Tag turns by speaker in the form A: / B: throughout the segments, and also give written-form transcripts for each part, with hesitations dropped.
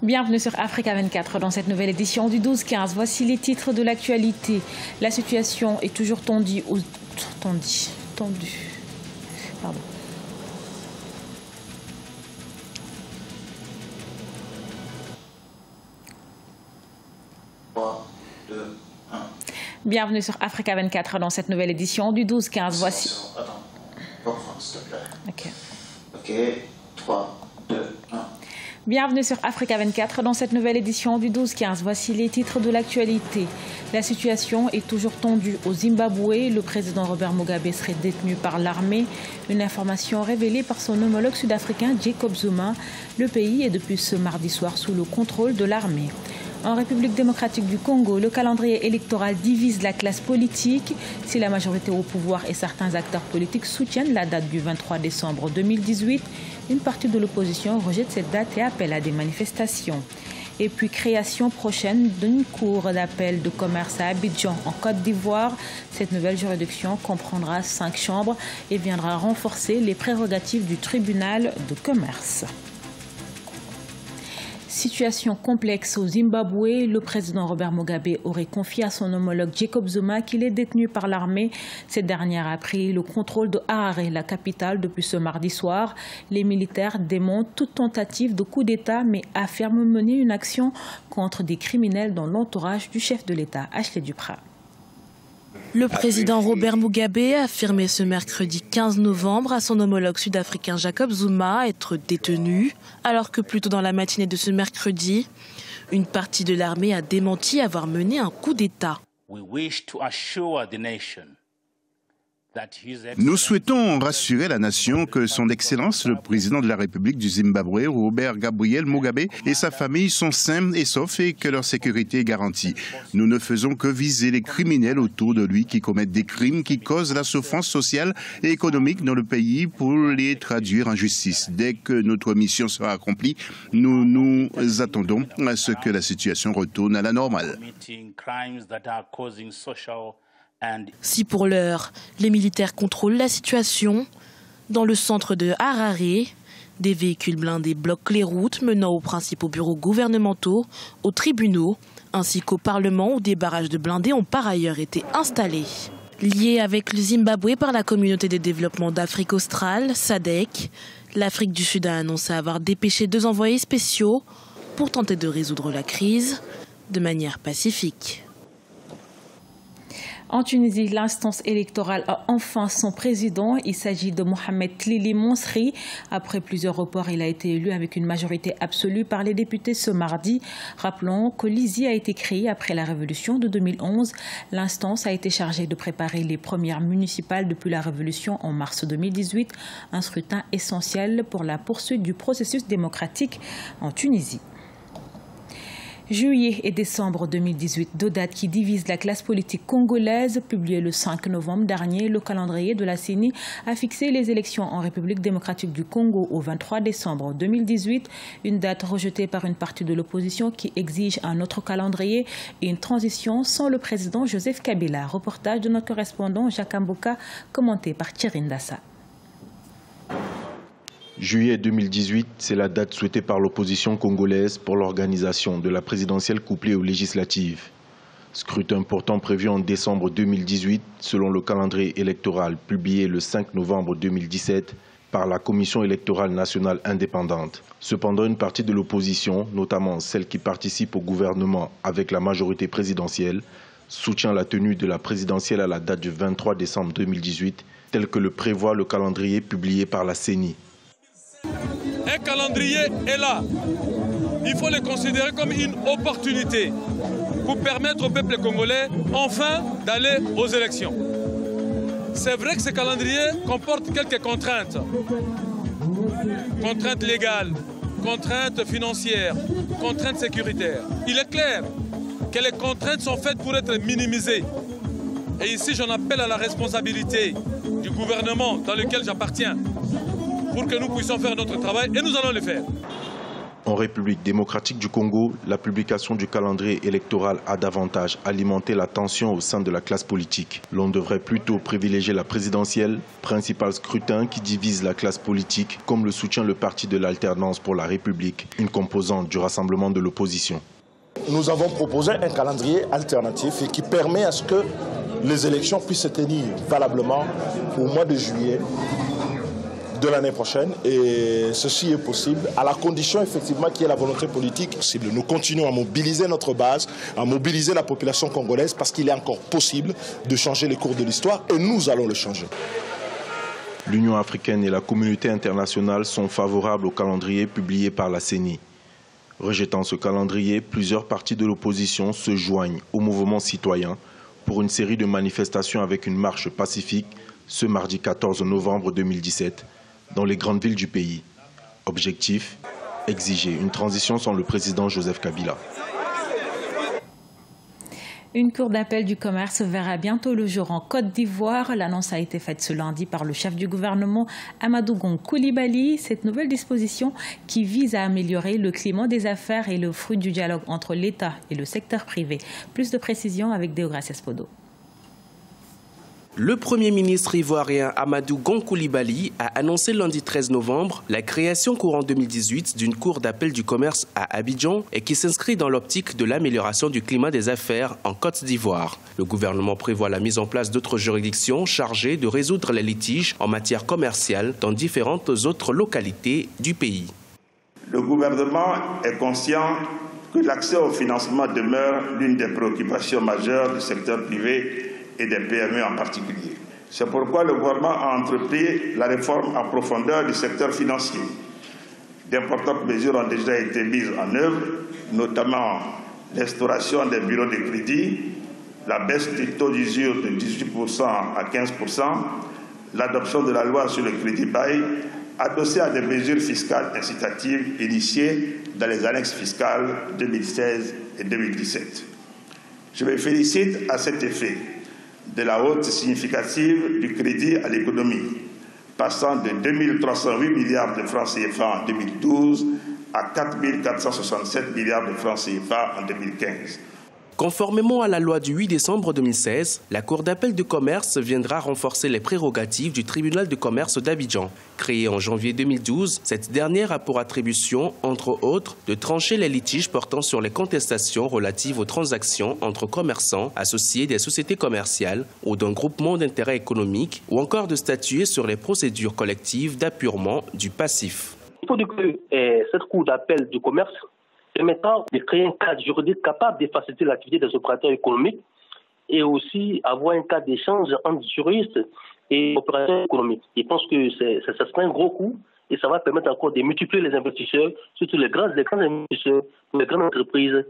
A: Bienvenue sur Africa 24 dans cette nouvelle édition du 12-15. Voici les titres de l'actualité. La situation est toujours tendue. Pardon. Bienvenue sur Africa 24 dans cette nouvelle édition du 12-15. Voici.
B: Attends, reprends s'il te plaît.
A: Ok.
B: 3, 2, 1.
A: Bienvenue sur Africa 24 dans cette nouvelle édition du 12-15. Voici les titres de l'actualité. La situation est toujours tendue au Zimbabwe. Le président Robert Mugabe serait détenu par l'armée. Une information révélée par son homologue sud-africain Jacob Zuma. Le pays est depuis ce mardi soir sous le contrôle de l'armée. En République démocratique du Congo, le calendrier électoral divise la classe politique. Si la majorité au pouvoir et certains acteurs politiques soutiennent la date du 23 décembre 2018, une partie de l'opposition rejette cette date et appelle à des manifestations. Et puis création prochaine d'une cour d'appel de commerce à Abidjan en Côte d'Ivoire. Cette nouvelle juridiction comprendra 5 chambres et viendra renforcer les prérogatives du tribunal de commerce. Situation complexe au Zimbabwe. Le président Robert Mugabe aurait confié à son homologue Jacob Zuma qu'il est détenu par l'armée. Cette dernière a pris le contrôle de Harare, la capitale, depuis ce mardi soir. Les militaires démontent toute tentative de coup d'État mais affirment mener une action contre des criminels dans l'entourage du chef de l'État, Ashley Duprat.
C: Le président Robert Mugabe a affirmé ce mercredi 15 novembre à son homologue sud-africain Jacob Zuma être détenu, alors que plus tôt dans la matinée de ce mercredi, une partie de l'armée a démenti avoir mené un coup d'État.
D: Nous souhaitons rassurer la nation que son Excellence, le président de la République du Zimbabwe, Robert Gabriel Mugabe, et sa famille sont sains et saufs et que leur sécurité est garantie. Nous ne faisons que viser les criminels autour de lui qui commettent des crimes qui causent la souffrance sociale et économique dans le pays pour les traduire en justice. Dès que notre mission sera accomplie, nous nous attendons à ce que la situation retourne à la normale.
C: Si pour l'heure, les militaires contrôlent la situation, dans le centre de Harare, des véhicules blindés bloquent les routes menant aux principaux bureaux gouvernementaux, aux tribunaux, ainsi qu'au Parlement où des barrages de blindés ont par ailleurs été installés. Liés avec le Zimbabwe par la communauté de développement d'Afrique australe, SADC, l'Afrique du Sud a annoncé avoir dépêché 2 envoyés spéciaux pour tenter de résoudre la crise de manière pacifique.
A: En Tunisie, l'instance électorale a enfin son président. Il s'agit de Mohamed Tlili Monsri. Après plusieurs reports, il a été élu avec une majorité absolue par les députés ce mardi. Rappelons que l'ISI a été créée après la révolution de 2011. L'instance a été chargée de préparer les premières municipales depuis la révolution en mars 2018. Un scrutin essentiel pour la poursuite du processus démocratique en Tunisie. Juillet et décembre 2018, 2 dates qui divisent la classe politique congolaise. Publié le 5 novembre dernier, le calendrier de la CENI a fixé les élections en République démocratique du Congo au 23 décembre 2018. Une date rejetée par une partie de l'opposition qui exige un autre calendrier et une transition sans le président Joseph Kabila. Reportage de notre correspondant Jacques Mboka, commenté par Thierry Ndassa.
E: Juillet 2018, c'est la date souhaitée par l'opposition congolaise pour l'organisation de la présidentielle couplée aux législatives. Scrutin pourtant prévu en décembre 2018 selon le calendrier électoral publié le 5 novembre 2017 par la Commission électorale nationale indépendante. Cependant, une partie de l'opposition, notamment celle qui participe au gouvernement avec la majorité présidentielle, soutient la tenue de la présidentielle à la date du 23 décembre 2018, tel que le prévoit le calendrier publié par la CENI.
F: Un calendrier est là. Il faut le considérer comme une opportunité pour permettre au peuple congolais enfin d'aller aux élections. C'est vrai que ce calendrier comporte quelques contraintes. Contraintes légales, contraintes financières, contraintes sécuritaires. Il est clair que les contraintes sont faites pour être minimisées. Et ici, j'en appelle à la responsabilité du gouvernement dans lequel j'appartiens, pour que nous puissions faire notre travail, et nous allons le faire.
E: En République démocratique du Congo, la publication du calendrier électoral a davantage alimenté la tension au sein de la classe politique. L'on devrait plutôt privilégier la présidentielle, principal scrutin qui divise la classe politique, comme le soutient le parti de l'Alternance pour la République, une composante du rassemblement de l'opposition.
G: Nous avons proposé un calendrier alternatif et qui permet à ce que les élections puissent se tenir valablement au mois de juillet de l'année prochaine, et ceci est possible à la condition effectivement qu'il y ait la volonté politique possible. Nous continuons à mobiliser notre base, à mobiliser la population congolaise parce qu'il est encore possible de changer les cours de l'histoire et nous allons le changer.
E: L'Union africaine et la communauté internationale sont favorables au calendrier publié par la CENI. Rejetant ce calendrier, plusieurs partis de l'opposition se joignent au mouvement citoyen pour une série de manifestations avec une marche pacifique ce mardi 14 novembre 2017. Dans les grandes villes du pays. Objectif, exiger une transition sans le président Joseph Kabila.
A: Une cour d'appel du commerce verra bientôt le jour en Côte d'Ivoire. L'annonce a été faite ce lundi par le chef du gouvernement, Amadou Gon Coulibaly. Cette nouvelle disposition qui vise à améliorer le climat des affaires est le fruit du dialogue entre l'État et le secteur privé. Plus de précisions avec Deogracias Podo.
H: Le Premier ministre ivoirien Amadou Gon Coulibaly a annoncé lundi 13 novembre la création courant 2018 d'une cour d'appel du commerce à Abidjan et qui s'inscrit dans l'optique de l'amélioration du climat des affaires en Côte d'Ivoire. Le gouvernement prévoit la mise en place d'autres juridictions chargées de résoudre les litiges en matière commerciale dans différentes autres localités du pays.
I: Le gouvernement est conscient que l'accès au financement demeure l'une des préoccupations majeures du secteur privé et des PME en particulier. C'est pourquoi le gouvernement a entrepris la réforme en profondeur du secteur financier. D'importantes mesures ont déjà été mises en œuvre, notamment l'instauration des bureaux de crédit, la baisse du taux d'usure de 18% à 15%, l'adoption de la loi sur le crédit bail, adossée à des mesures fiscales incitatives initiées dans les annexes fiscales 2016 et 2017. Je me félicite à cet effet de la hausse significative du crédit à l'économie, passant de 2 308 milliards de francs CFA en 2012 à 4 467 milliards de francs CFA en 2015.
H: Conformément à la loi du 8 décembre 2016, la Cour d'appel de commerce viendra renforcer les prérogatives du tribunal de commerce d'Abidjan. Créée en janvier 2012, cette dernière a pour attribution, entre autres, de trancher les litiges portant sur les contestations relatives aux transactions entre commerçants associés des sociétés commerciales ou d'un groupement d'intérêt économique, ou encore de statuer sur les procédures collectives d'appurement du passif.
J: Il faut dire que cette Cour d'appel du commerce permettra de créer un cadre juridique capable de faciliter l'activité des opérateurs économiques et aussi avoir un cadre d'échange entre juristes et opérateurs économiques. Je pense que ça sera un gros coup et ça va permettre encore de multiplier les investisseurs, surtout les grands investisseurs, les grandes entreprises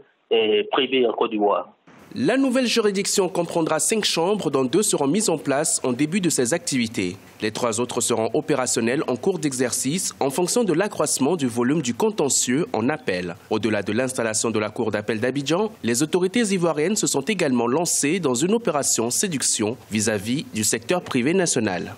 J: privées en Côte d'Ivoire.
H: La nouvelle juridiction comprendra 5 chambres, dont 2 seront mises en place en début de ses activités. Les 3 autres seront opérationnelles en cours d'exercice en fonction de l'accroissement du volume du contentieux en appel. Au-delà de l'installation de la Cour d'appel d'Abidjan, les autorités ivoiriennes se sont également lancées dans une opération séduction vis-à-vis du secteur privé national.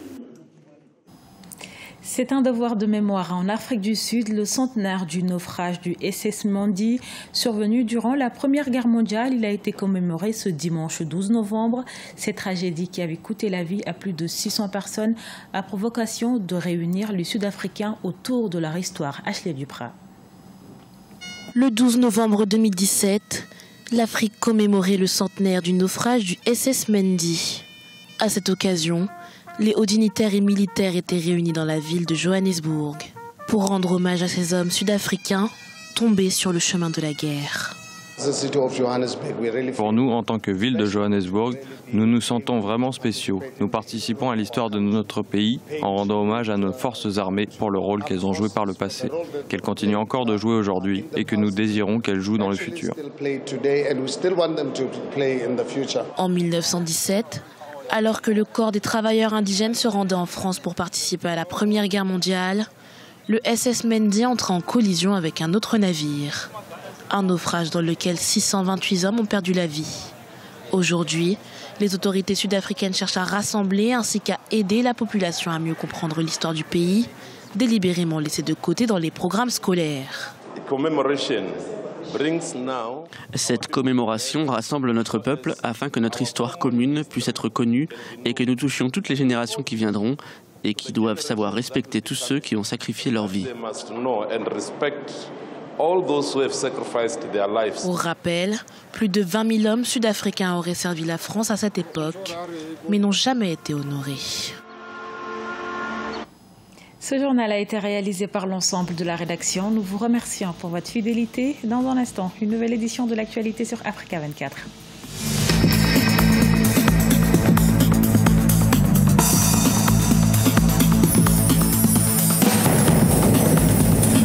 A: C'est un devoir de mémoire en Afrique du Sud, le centenaire du naufrage du SS Mendi, survenu durant la Première Guerre mondiale. Il a été commémoré ce dimanche 12 novembre. Cette tragédie qui avait coûté la vie à plus de 600 personnes a pour vocation de réunir les Sud-Africains autour de leur histoire. Ashley Duprat.
C: Le 12 novembre 2017, l'Afrique commémorait le centenaire du naufrage du SS Mendi. À cette occasion, les hauts dignitaires et militaires étaient réunis dans la ville de Johannesburg pour rendre hommage à ces hommes sud-africains tombés sur le chemin de la guerre.
K: Pour nous, en tant que ville de Johannesburg, nous nous sentons vraiment spéciaux. Nous participons à l'histoire de notre pays en rendant hommage à nos forces armées pour le rôle qu'elles ont joué par le passé, qu'elles continuent encore de jouer aujourd'hui et que nous désirons qu'elles jouent dans le futur.
C: En 1917, alors que le corps des travailleurs indigènes se rendait en France pour participer à la Première Guerre mondiale, le SS Mendi entra en collision avec un autre navire. Un naufrage dans lequel 628 hommes ont perdu la vie. Aujourd'hui, les autorités sud-africaines cherchent à rassembler ainsi qu'à aider la population à mieux comprendre l'histoire du pays, délibérément laissée de côté dans les programmes scolaires.
L: Cette commémoration rassemble notre peuple afin que notre histoire commune puisse être connue et que nous touchions toutes les générations qui viendront et qui doivent savoir respecter tous ceux qui ont sacrifié leur vie.
C: Pour rappel, plus de 20 000 hommes sud-africains auraient servi la France à cette époque, mais n'ont jamais été honorés.
A: Ce journal a été réalisé par l'ensemble de la rédaction. Nous vous remercions pour votre fidélité. Dans un instant, une nouvelle édition de l'actualité sur Africa 24.